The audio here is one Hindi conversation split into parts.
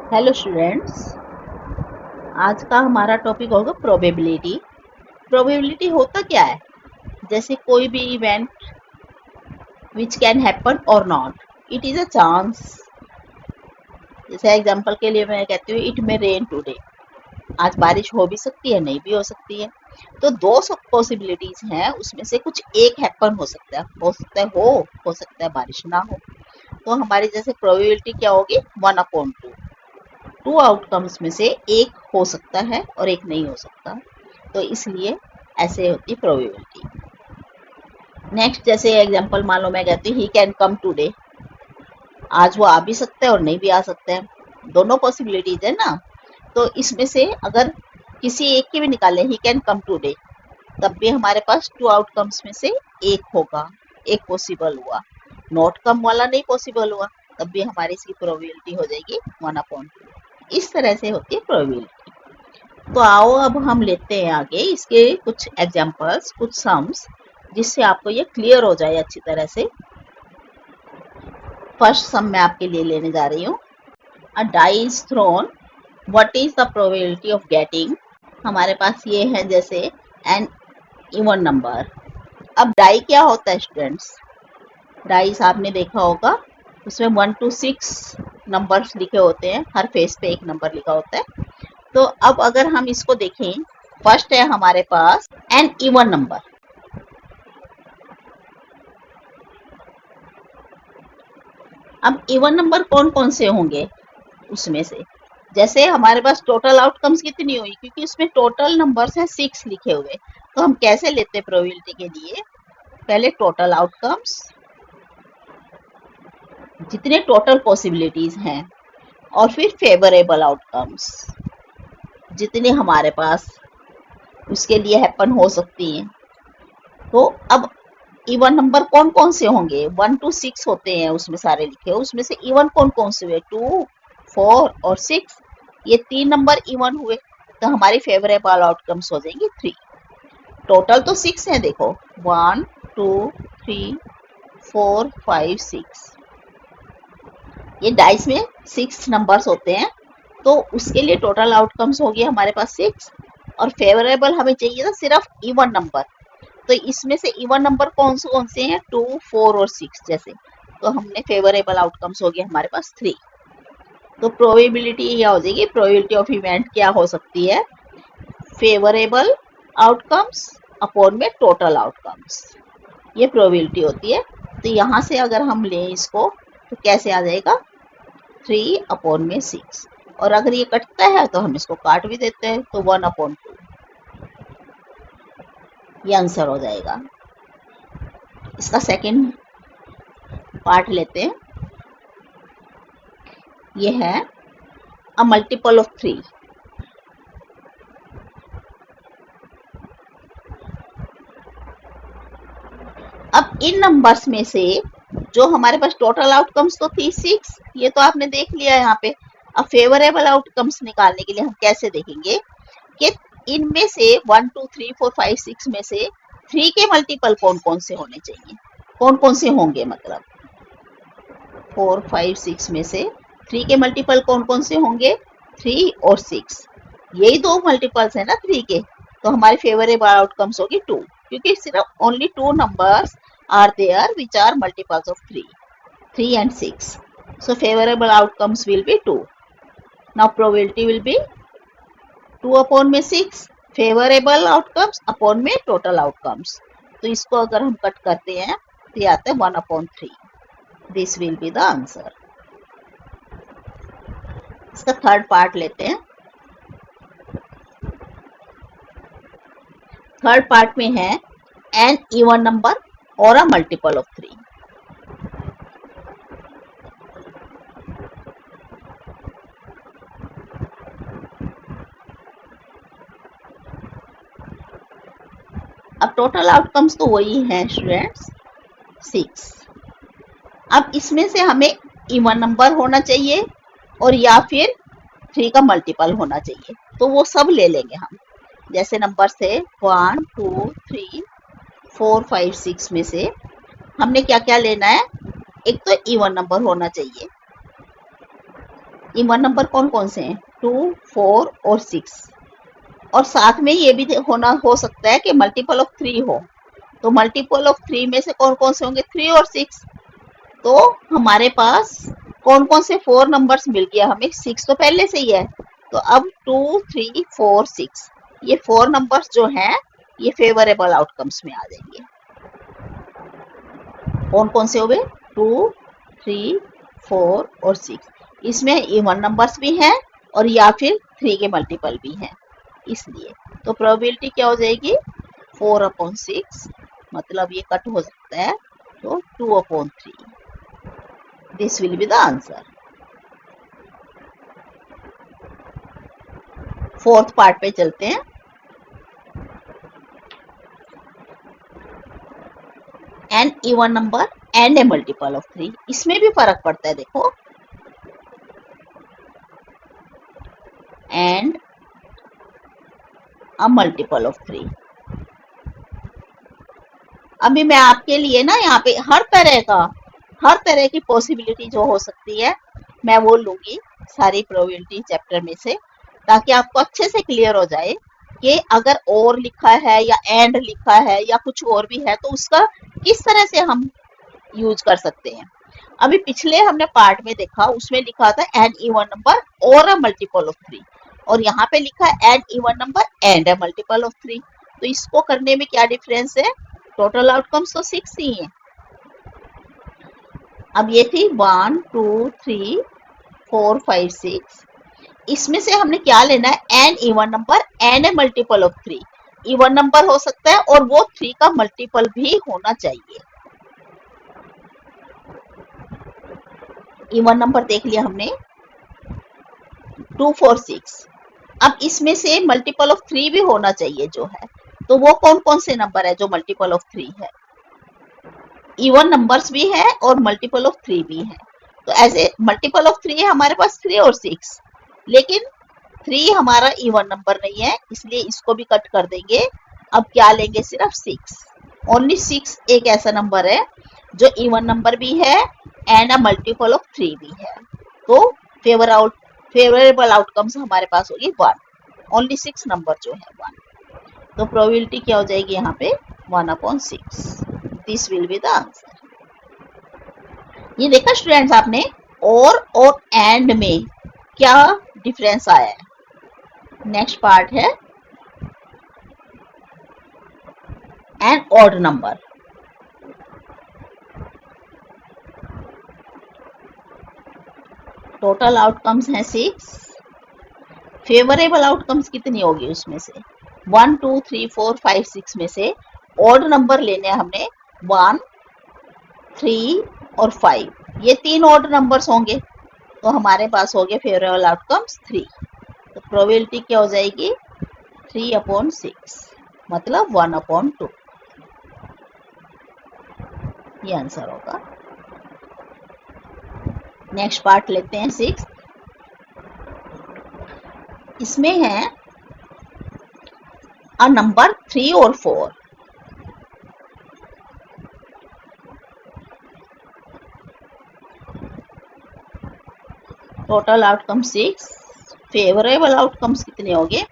Hello students. आज का हमारा टॉपिक होगा प्रोबेबिलिटी। प्रोबेबिलिटी होता क्या है? जैसे कोई भी इवेंट विच कैन हैपन और not, it is a chance. जैसे एग्जांपल के लिए मैं कहती हूँ इट में रेन टुडे, आज बारिश हो भी सकती है, नहीं भी हो सकती है। तो दो सब पॉसिबिलिटीज हैं, उसमें से कुछ एक हैपन हो सकता है, हो सकता है बारिश ना हो। तो हमारी जैसे प्रोबेबिलिटी क्या होगी, 1/2। टू आउटकम्स में से एक हो सकता है और एक नहीं हो सकता, तो इसलिए ऐसे होती प्रोबेबिलिटी। नेक्स्ट जैसे एग्जांपल मान लो मैं कहती हूँ ही कैन कम टुडे, आज वो आ भी सकता है और नहीं भी आ सकता है, दोनों पॉसिबिलिटीज है ना। तो इसमें से अगर किसी एक की भी निकाले ही कैन कम टुडे, तब भी हमारे पास टू आउटकम्स में से एक होगा, एक पॉसिबल हुआ। नॉट कम वाला नहीं पॉसिबल हुआ, तब भी हमारी इसकी प्रोबेबिलिटी हो जाएगी 1/2। इस तरह से होती है प्रोबेबिलिटी। तो आओ अब हम लेते हैं आगे इसके कुछ एग्जांपल्स, कुछ सम्स, जिससे आपको ये क्लियर हो जाए अच्छी तरह से। फर्स्ट सम मैं आपके लिए लेने जा रही हूँ। A die is thrown, what is the probability of getting. हमारे पास ये है जैसे एन इवन नंबर। अब डाई क्या होता है स्टूडेंट्स? डाइस आपने देखा होगा, उसमें 1 to 6 नंबर्स लिखे होते हैं, हर फेस पे एक नंबर लिखा होता है। तो अब अगर हम इसको देखें, फर्स्ट है हमारे पास एन इवन नंबर। अब इवन नंबर कौन कौन से होंगे उसमें से? जैसे हमारे पास टोटल आउटकम्स कितनी हुई, क्योंकि उसमें टोटल नंबर्स हैं 6 लिखे हुए। तो हम कैसे लेते प्रोबेबिलिटी के लिए, पहले टोटल आउटकम्स, जितने टोटल पॉसिबिलिटीज हैं, और फिर फेवरेबल आउटकम्स, जितने हमारे पास उसके लिए हैपन हो सकती हैं। तो अब इवन नंबर कौन कौन से होंगे? 1 to 6 होते हैं उसमें सारे लिखे हुए, उसमें से इवन कौन कौन से हुए? 2, 4 और 6, ये 3 नंबर इवन हुए। तो हमारी फेवरेबल आउटकम्स हो जाएंगी 3। टोटल तो 6 है, देखो 1, 2, 3, 4, 5, 6, ये डाइस में 6 नंबर्स होते हैं। तो उसके लिए टोटल आउटकम्स हो गए हमारे पास 6, और फेवरेबल हमें चाहिए था सिर्फ इवन नंबर। तो इसमें से इवन नंबर कौन से हैं? 2, 4 और 6 जैसे। तो हमने फेवरेबल आउटकम्स हो गए हमारे पास 3। तो प्रोबेबिलिटी क्या हो जाएगी? प्रोबेबिलिटी ऑफ इवेंट क्या हो सकती है? फेवरेबल आउटकम्स अपॉन में टोटल आउटकम्स, ये प्रोबेबिलिटी होती है। तो यहाँ से अगर हम लें इसको, तो कैसे आ जाएगा? 3/6। और अगर ये कटता है तो हम इसको काट भी देते हैं, तो 1/2, ये आंसर हो जाएगा। इसका सेकंड पार्ट लेते हैं। ये है अ मल्टीपल ऑफ 3। अब इन नंबर्स में से जो हमारे पास टोटल आउटकम्स तो थी 6, ये तो आपने देख लिया यहाँ पे। अब फेवरेबल आउटकम्स निकालने के लिए हम कैसे देखेंगे कि इनमें से 1, 2, 3, 4, 5, 6 में से 3 के मल्टीपल कौन कौन से होने चाहिए, कौन कौन से होंगे, मतलब 4, 5, 6 में से 3 के मल्टीपल कौन कौन से होंगे? 3 और 6, यही दो मल्टीपल्स है ना 3 के। तो हमारी फेवरेबल आउटकम्स होगी 2, क्योंकि सिर्फ only 2 numbers are there which are multiples of 3 and 6। So favorable outcomes will be 2. Now probability will be 2/6 favorable outcomes upon में total outcomes। तो इसको अगर हम कट करते हैं तो ये आता है 1/3। This will be the answer. इसका थर्ड पार्ट लेते हैं। थर्ड पार्ट में है एन इवन नंबर और अ मल्टीपल ऑफ 3। अब टोटल आउटकम्स तो वही हैं स्टूडेंट्स, 6। अब इसमें से हमें इवन नंबर होना चाहिए और या फिर 3 का मल्टीपल होना चाहिए, तो वो सब ले लेंगे हम। जैसे नंबर थे 1, 2, 3, 4, 5, 6 में से हमने क्या क्या लेना है? एक तो इवन नंबर होना चाहिए, इवन नंबर कौन कौन से हैं? 2, 4 और 6। और साथ में ये भी हो सकता है कि मल्टीपल ऑफ 3 हो। तो मल्टीपल ऑफ 3 में से कौन कौन से होंगे? 3 और 6। तो हमारे पास कौन कौन से 4 नंबर्स मिल गया हमें? 6 तो पहले से ही है। तो अब 2, 3, 4, 6 ये 4 नंबर्स जो हैं ये फेवरेबल आउटकम्स में आ जाएंगे। कौन कौन से हो गए? 2, 3, 4 और 6। इसमें इवन नंबर्स भी हैं और या फिर 3 के मल्टीपल भी हैं, इसलिए तो प्रोबेबिलिटी क्या हो जाएगी? 4/6, मतलब ये कट हो सकता है, तो 2/3। This will be the answer. Fourth part पे चलते हैं। An even number and a multiple of 3, इसमें भी फर्क पड़ता है, देखो। And a multiple of 3। अभी मैं आपके लिए ना यहाँ पे हर तरह की पॉसिबिलिटी जो हो सकती है मैं वो लूंगी सारी प्रोबेबिलिटी चैप्टर में से, ताकि आपको अच्छे से क्लियर हो जाए कि अगर और लिखा है या एंड लिखा है या कुछ और भी है तो उसका किस तरह से हम यूज कर सकते हैं। अभी पिछले हमने पार्ट में देखा, उसमें लिखा था एन इवन नंबर और अ मल्टीपल ऑफ 3, और यहाँ पे लिखा है an even number and a multiple of 3। तो इसको करने में क्या डिफरेंस है? टोटल आउटकम्स तो 6 ही है। अब ये थी 1, 2, 3, 4, 5, 6। इसमें से हमने क्या लेना है? An even number and a multiple of 3। Even number हो सकता है और वो 3 का मल्टीपल भी होना चाहिए। इवन नंबर देख लिया हमने 2, 4, 6। अब इसमें से मल्टीपल ऑफ 3 भी होना चाहिए जो है, तो वो कौन कौन से नंबर है जो मल्टीपल ऑफ 3 है? इवन नंबर्स भी है और मल्टीपल ऑफ 3 भी है। तो ऐसे मल्टीपल ऑफ 3 है हमारे पास 3 और 6, लेकिन 3 हमारा इवन नंबर नहीं है, इसलिए इसको भी कट कर देंगे। अब क्या लेंगे? सिर्फ 6। ओनली 6 एक ऐसा नंबर है जो इवन नंबर भी है एंड अ मल्टीपल ऑफ 3 भी है। तो फेवरेबल आउटकम्स हमारे पास होगी 1। ओनली 6 नंबर जो है 1। तो प्रोबेबिलिटी क्या हो जाएगी यहाँ पे? 1/6। This will be the answer. ये देखा स्टूडेंट्स आपने, और एंड में क्या डिफरेंस आया है। नेक्स्ट पार्ट है an odd number. Total outcomes हैं 6। फेवरेबल आउटकम्स कितनी होगी उसमें से? 1, 2, 3, 4, 5, 6 में से ऑड नंबर लेने हैं हमने 1, 3 और 5। ये 3 ऑड नंबर्स होंगे, तो हमारे पास हो गए फेवरेबल आउटकम्स 3। तो प्रोबेबिलिटी क्या हो जाएगी? 3/6, मतलब 1/2। ये आंसर होगा। नेक्स्ट पार्ट लेते हैं 6। इसमें है अ नंबर 3 और 4। Total outcome 6। फेवरेबल आउटकम्स कितने होंगे?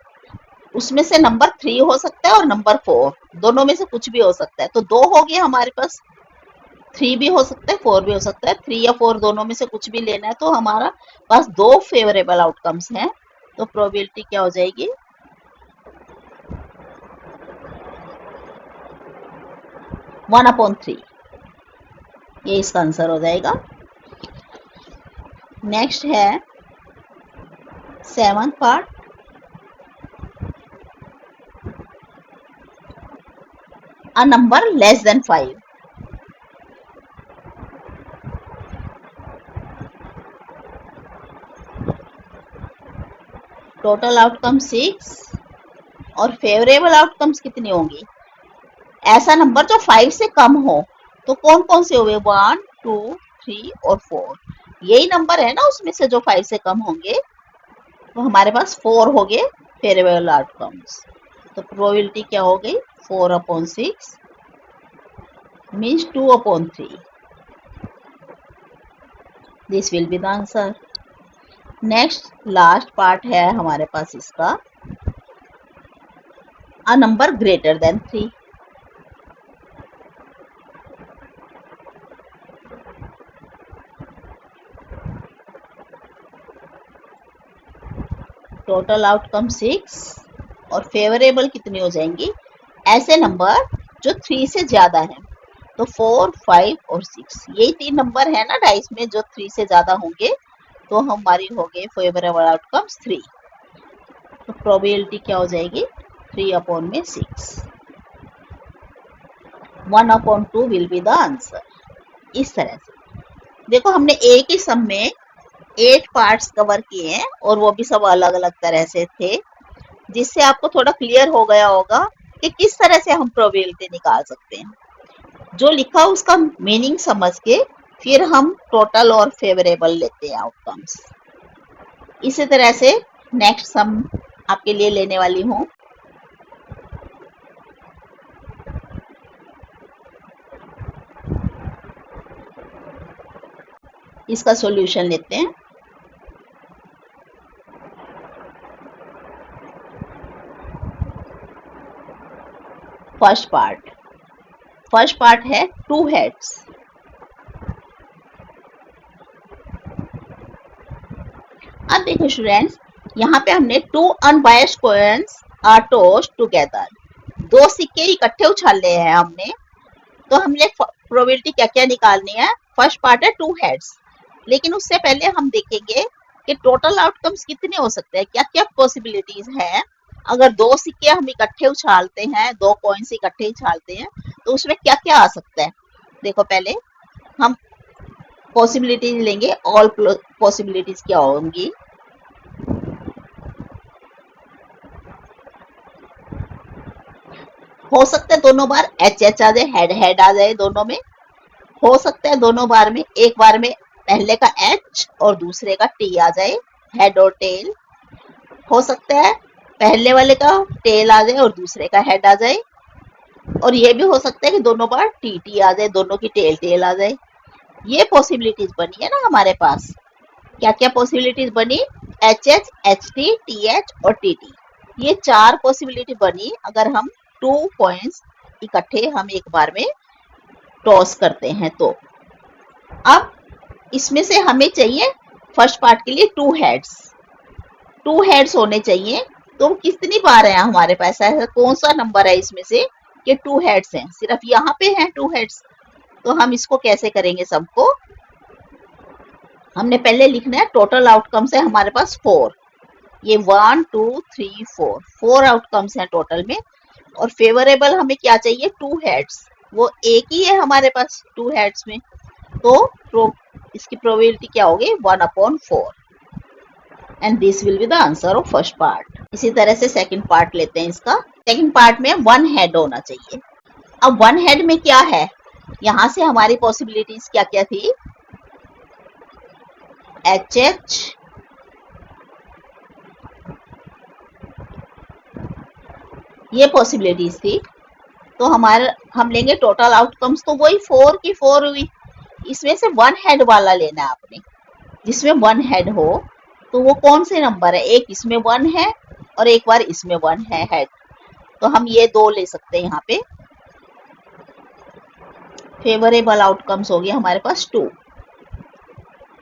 उसमें से नंबर 3 हो सकता है और नंबर 4, दोनों में से कुछ भी हो सकता है। तो 2 हो गए हमारे पास, 3 भी हो सकता है 4 भी हो सकता है। 3 या 4 दोनों में से कुछ भी लेना है, तो हमारा पास 2 फेवरेबल आउटकम्स हैं। तो प्रोबेबिलिटी क्या हो जाएगी? 1/3। ये इसका आंसर हो जाएगा। नेक्स्ट है 7th part. A number less than 5। Total outcome 6 और फेवरेबल आउटकम्स कितनी होंगी? ऐसा नंबर जो 5 से कम हो, तो कौन कौन से हुए? 1, 2, 3 और 4। यही नंबर है ना उसमें से जो 5 से कम होंगे, तो हमारे पास 4 हो गए फेवरेबल आउटकम्स। तो प्रोबेबिलिटी क्या हो गई? 4/6 means 2/3। This will be the answer. Next last part है हमारे पास इसका, a number greater than 3। Total outcome 6 और फेवरेबल कितनी हो जाएंगी, ऐसे नंबर जो 3 से ज्यादा है। तो 4, 5 और 6 यही 3 नंबर है ना डाइस में जो 3 से ज्यादा होंगे, तो हमारी हो गई फेवरेबल आउटकम्स 3। तो प्रोबेबिलिटी क्या हो जाएगी, 3/6, 1/2 विल बी द आंसर। इस तरह से देखो हमने एक ही सम में 8 पार्ट्स कवर किए हैं और वो भी सब अलग अलग तरह से थे, जिससे आपको थोड़ा क्लियर हो गया होगा कि किस तरह से हम प्रोबेबिलिटी निकाल सकते हैं। जो लिखा उसका मीनिंग समझ के फिर हम टोटल और फेवरेबल लेते हैं आउटकम्स। इसी तरह से नेक्स्ट सम आपके लिए लेने वाली हूँ। इसका सॉल्यूशन लेते हैं। फर्स्ट पार्ट है 2 हेड्स। अब देखो स्टूडेंट्स, यहाँ पे हमने 2 unbiased coins are tossed together, 2 सिक्के इकट्ठे उछाले हैं हमने। तो हमने प्रोबेबिलिटी क्या क्या निकालनी है। फर्स्ट पार्ट है 2 हेड्स, लेकिन उससे पहले हम देखेंगे कि टोटल आउटकम्स कितने हो सकते हैं, क्या क्या पॉसिबिलिटीज हैं। अगर 2 सिक्के हम इकट्ठे उछालते हैं, 2 कॉइन्स इकट्ठे उछालते हैं, तो उसमें क्या क्या आ सकता है। देखो पहले हम पॉसिबिलिटीज लेंगे, ऑल पॉसिबिलिटीज क्या होंगी। हो सकता है दोनों बार एच एच आ जाए, हेड हेड आ जाए दोनों में। हो सकता है दोनों बार में एक बार में पहले का एच और दूसरे का टी आ जाए, हेड और टेल। हो सकता है पहले वाले का टेल आ जाए और दूसरे का हेड आ जाए। और ये भी हो सकता है कि दोनों बार टी टी आ जाए, दोनों की टेल टेल आ जाए। ये पॉसिबिलिटीज बनी है ना हमारे पास। क्या क्या पॉसिबिलिटीज बनी, H H, H T, T H और टी टी। ये 4 पॉसिबिलिटी बनी अगर हम 2 पॉइंट्स इकट्ठे हम एक बार में टॉस करते हैं। तो अब इसमें से हमें चाहिए फर्स्ट पार्ट के लिए 2 हेड्स। 2 हेड्स होने चाहिए। तो कितनी बार है हमारे पास, ऐसा कौन सा नंबर है इसमें से कि 2 हेड्स हैं, सिर्फ यहाँ पे हैं 2 हेड्स। तो हम इसको कैसे करेंगे, सबको हमने पहले लिखना है टोटल आउटकम्स है हमारे पास 4। ये 1 2 3 4 आउटकम्स हैं टोटल में। और फेवरेबल हमें क्या चाहिए, 2 हेड्स। वो एक ही है हमारे पास 2 हेड्स में। तो इसकी प्रोबेबिलिटी क्या होगी, 1/4। And this will be the answer of first part. इसी तरह से सेकंड पार्ट लेते हैं इसका। सेकंड पार्ट में 1 हेड होना चाहिए। अब 1 हेड में क्या है, यहां से हमारी पॉसिबिलिटीज क्या क्या थी, एच एच, ये पॉसिबिलिटीज थी। तो हम लेंगे टोटल आउटकम्स, तो वही 4 की 4 हुई। इसमें से 1 हेड वाला लेना है आपने, जिसमें 1 हेड हो। तो वो कौन से नंबर है, एक इसमें 1 है और एक बार इसमें 1 है हेड। तो हम ये 2 ले सकते हैं यहाँ पे। फेवरेबल आउटकम्स हो गया हमारे पास 2।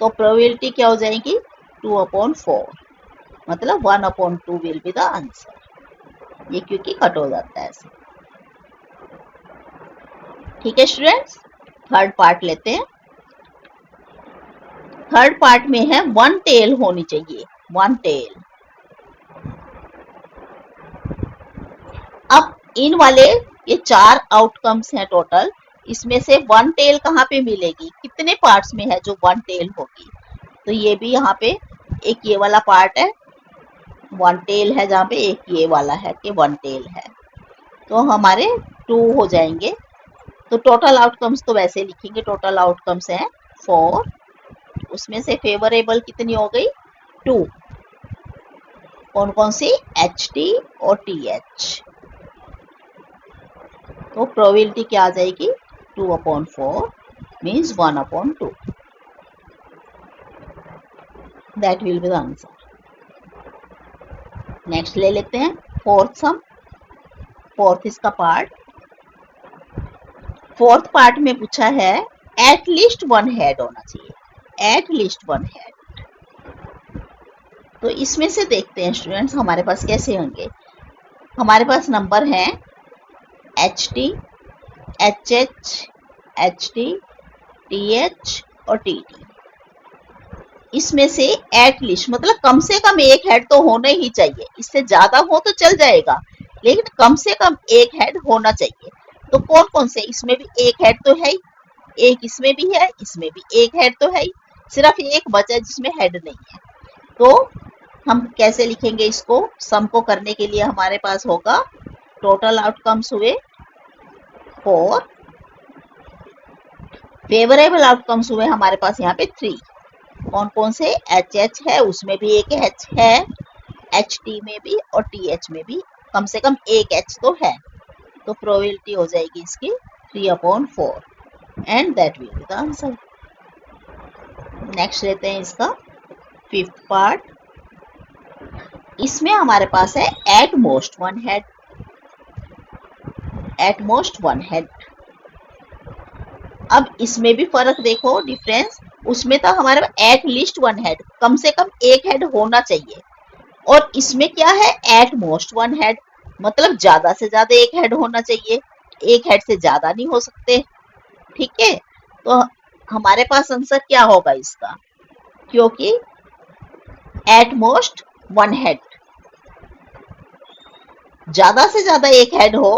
तो प्रोबेबिलिटी क्या हो जाएगी, 2/4, मतलब 1/2 विल बी द आंसर। ये क्योंकि कट हो जाता है ऐसे। ठीक है स्टूडेंट्स, थर्ड पार्ट लेते हैं। थर्ड पार्ट में है 1 टेल होनी चाहिए, 1 टेल। अब इन वाले ये 4 आउटकम्स हैं टोटल, इसमें से 1 टेल कहाँ पे मिलेगी, कितने पार्ट्स में है जो 1 टेल होगी। तो ये भी यहाँ पे एक ये वाला पार्ट है, 1 टेल है, जहाँ पे एक ये वाला है कि 1 टेल है। तो हमारे 2 हो जाएंगे। तो टोटल आउटकम्स तो वैसे लिखेंगे, टोटल आउटकम्स हैं 4। उसमें से फेवरेबल कितनी हो गई, 2। कौन कौन सी, एच टी और टी एच। तो प्रोबेबिलिटी क्या आ जाएगी, 2/4 means 1/2। That will be the answer. Next ले लेते हैं फोर्थ सम। फोर्थ इसका पार्ट। फोर्थ पार्ट में पूछा है एट लीस्ट वन हेड होना चाहिए, एट लीस्ट वन हेड। तो इसमें से देखते हैं स्टूडेंट्स हमारे पास कैसे होंगे। हमारे पास नंबर है H T, H H, H T, T H और टी टी। इसमें से एट लीस्ट मतलब कम से कम एक हेड तो होना ही चाहिए, इससे ज्यादा हो तो चल जाएगा लेकिन कम से कम एक हेड होना चाहिए। तो कौन कौन से, इसमें भी एक हेड तो है ही, एक इसमें भी है, इसमें भी एक हेड तो है ही, सिर्फ एक बचा जिसमें हेड नहीं है। तो हम कैसे लिखेंगे इसको, सम को करने के लिए हमारे पास होगा टोटल आउटकम्स हुए 4, फेवरेबल आउटकम्स हुए हमारे पास यहाँ पे 3। कौन कौन से, एच एच है उसमें भी एक एच है, एच टी में भी और टी एच में भी कम से कम एक एच तो है। तो प्रोबेबिलिटी हो जाएगी इसकी 3/4 and that will be the answer. Next लेते हैं इसका फिफ्थ पार्ट। इसमें हमारे पास है at most one head, at most one head. अब इसमें भी फर्क देखो, डिफरेंस। उसमें तो हमारे एट लीस्ट वन हेड, कम से कम एक हेड होना चाहिए, और इसमें क्या है एट मोस्ट वन हेड मतलब ज्यादा से ज्यादा एक हेड होना चाहिए, एक हेड से ज्यादा नहीं हो सकते। ठीक है, तो हमारे पास आंसर क्या होगा इसका, क्योंकि एट मोस्ट वन हेड, ज्यादा से ज्यादा एक हेड हो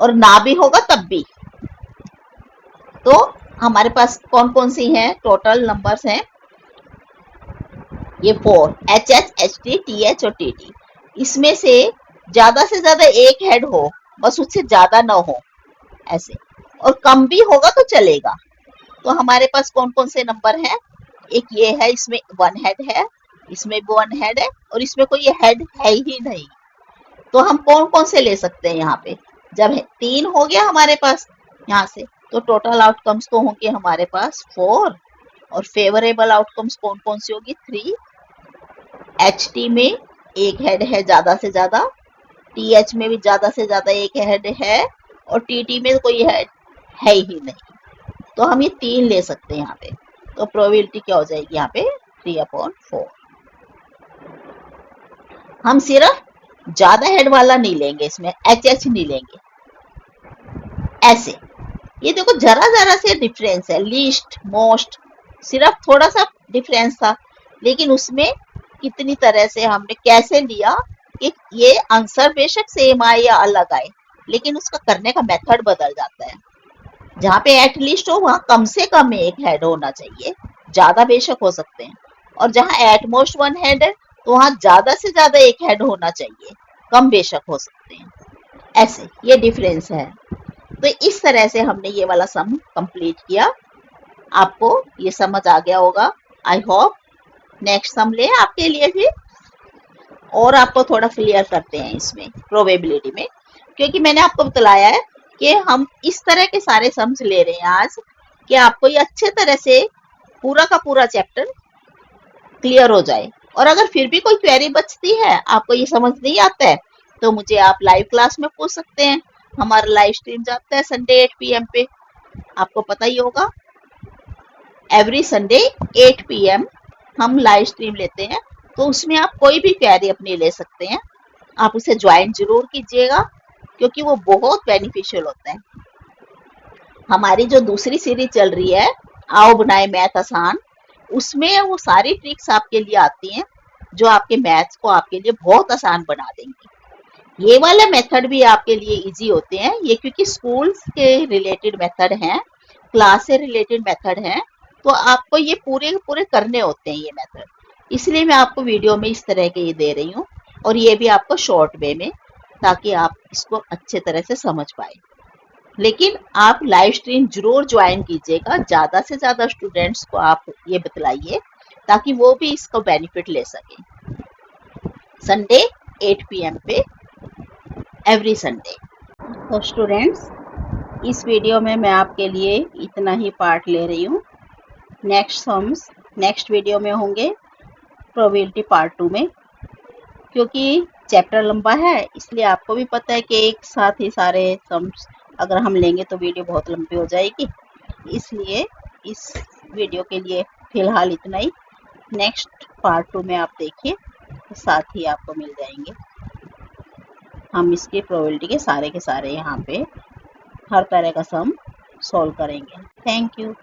और ना भी होगा तब भी। तो हमारे पास कौन कौन सी हैं, टोटल नंबर्स हैं ये 4, H H, H T, T H और टी टी। इसमें से ज्यादा एक हेड हो, बस उससे ज्यादा ना हो ऐसे, और कम भी होगा तो चलेगा। तो हमारे पास कौन कौन से नंबर हैं, एक ये है, इसमें वन हेड है, इसमें भी वन हेड है और इसमें कोई हेड है ही नहीं। तो हम कौन कौन से ले सकते हैं यहाँ पे, जब 3 हो गया हमारे पास यहाँ से, तो टोटल आउटकम्स तो होंगे हमारे पास 4 और फेवरेबल आउटकम्स कौन कौन सी होगी 3। एच टी में एक हेड है ज्यादा से ज्यादा, टी एच में भी ज्यादा से ज्यादा एक हेड है और टी टी में कोई हेड है ही नहीं। तो हम ये 3 ले सकते हैं यहाँ पे। तो प्रोबेबिलिटी क्या हो जाएगी यहाँ पे 3/4। हम सिर्फ ज्यादा हेड वाला नहीं लेंगे, इसमें एच एच नहीं लेंगे ऐसे। ये देखो जरा जरा से डिफरेंस है, लीस्ट मोस्ट सिर्फ थोड़ा सा डिफरेंस था, लेकिन उसमें कितनी तरह से हमने कैसे लिया कि ये आंसर बेशक सेम आए या अलग आए, लेकिन उसका करने का मेथड बदल जाता है। जहाँ पे एटलीस्ट हो वहां कम से कम एक हेड होना चाहिए, ज्यादा बेशक हो सकते हैं, और जहाँ एटमोस्ट वन हेड है तो वहां ज्यादा से ज्यादा एक हेड होना चाहिए, कम बेशक हो सकते हैं ऐसे। ये डिफरेंस है। तो इस तरह से हमने ये वाला सम कंप्लीट किया। आपको ये समझ आ गया होगा आई होप। नेक्स्ट सम ले आपके लिए भी, और आपको थोड़ा क्लियर करते हैं इसमें प्रोबेबिलिटी में, क्योंकि मैंने आपको बतलाया है कि हम इस तरह के सारे सम्स ले रहे हैं आज कि आपको ये अच्छे तरह से पूरा का पूरा चैप्टर क्लियर हो जाए। और अगर फिर भी कोई क्वेरी बचती है, आपको ये समझ नहीं आता है, तो मुझे आप लाइव क्लास में पूछ सकते हैं। हमारा लाइव स्ट्रीम जाता है संडे 8 PM पे, आपको पता ही होगा। एवरी संडे 8 PM हम लाइव स्ट्रीम लेते हैं, तो उसमें आप कोई भी क्वेरी अपनी ले सकते हैं। आप उसे ज्वाइन जरूर कीजिएगा, क्योंकि वो बहुत बेनिफिशियल होता है। हमारी जो दूसरी सीरीज चल रही है आओ बनाए मैथ आसान, उसमें वो सारी ट्रिक्स आपके लिए आती हैं जो आपके मैथ्स को आपके लिए बहुत आसान बना देंगी। ये वाले मेथड भी आपके लिए इजी होते हैं, ये क्योंकि स्कूल के रिलेटेड मेथड हैं, क्लास से रिलेटेड मेथड हैं, तो आपको ये पूरे पूरे करने होते हैं ये मेथड। इसलिए मैं आपको वीडियो में इस तरह के ये दे रही हूँ, और ये भी आपको शॉर्ट वे में, ताकि आप इसको अच्छे तरह से समझ पाए। लेकिन आप लाइव स्ट्रीम जरूर ज्वाइन कीजिएगा, ज्यादा से ज्यादा स्टूडेंट्स को आप ये बतलाइए ताकि वो भी इसको बेनिफिट ले सकें। संडे 8 PM पे एवरी संडे। तो स्टूडेंट्स, इस वीडियो में मैं आपके लिए इतना ही पार्ट ले रही हूँ। नेक्स्ट सम्स नेक्स्ट वीडियो में होंगे प्रोबेबिलिटी पार्ट 2 में, क्योंकि चैप्टर लंबा है इसलिए आपको भी पता है कि एक साथ ही सारे सम्स अगर हम लेंगे तो वीडियो बहुत लंबी हो जाएगी, इसलिए इस वीडियो के लिए फिलहाल इतना ही। नेक्स्ट पार्ट 2 में आप देखिए तो साथ ही आपको मिल जाएंगे। हम इसकी प्रोबेबिलिटी के सारे यहाँ पे हर तरह का सम सॉल्व करेंगे। Thank you.